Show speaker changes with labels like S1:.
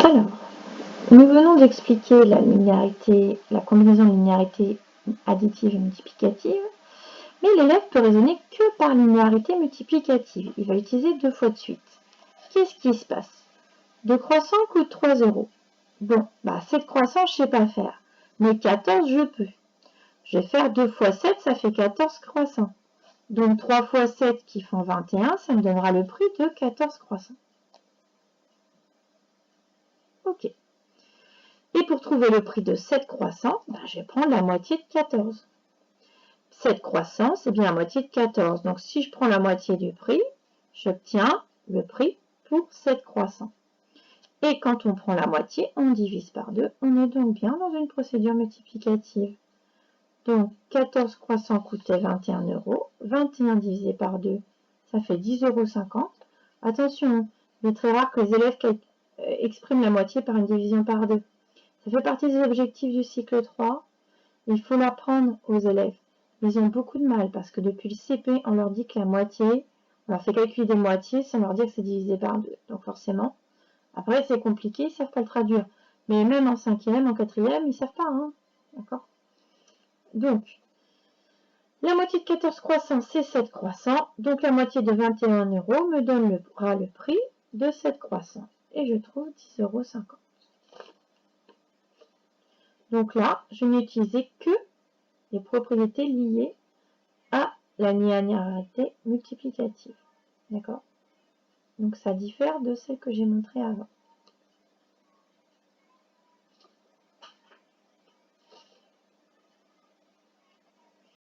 S1: Alors, nous venons d'expliquer la combinaison de linéarité additive et multiplicative, mais l'élève peut raisonner que par linéarité multiplicative. Il va utiliser 2 fois de suite. Qu'est-ce qui se passe? 2 croissants coûtent 3 €. Bon, 7 croissants, je ne sais pas faire, mais 14, je peux. Je vais faire 2 fois 7, ça fait 14 croissants. Donc 3 fois 7 qui font 21, ça me donnera le prix de 14 croissants. Ok. Et pour trouver le prix de 7 croissants, je vais prendre la moitié de 14. 7 croissants, c'est bien la moitié de 14. Donc si je prends la moitié du prix, j'obtiens le prix pour 7 croissants. Et quand on prend la moitié, on divise par 2. On est donc bien dans une procédure multiplicative. Donc 14 croissants coûtaient 21 €. 21 divisé par 2, ça fait 10,50 €. Attention, il est très rare que les élèves expriment la moitié par une division par 2. Ça fait partie des objectifs du cycle 3. Il faut l'apprendre aux élèves. Ils ont beaucoup de mal parce que depuis le CP, on leur dit que la moitié, on leur fait calculer des moitiés sans leur dire que c'est divisé par 2. Donc forcément, après c'est compliqué, ils ne savent pas le traduire. Mais même en 5e, en 4e, ils ne savent pas. Hein. D'accord? Donc, la moitié de 14 croissants, c'est 7 croissants. Donc la moitié de 21 € me donnera le prix de 7 croissants. Et je trouve 10,50 €. Donc là, je n'ai utilisé que les propriétés liées à la linéarité multiplicative. D'accord? Donc ça diffère de celle que j'ai montrée avant.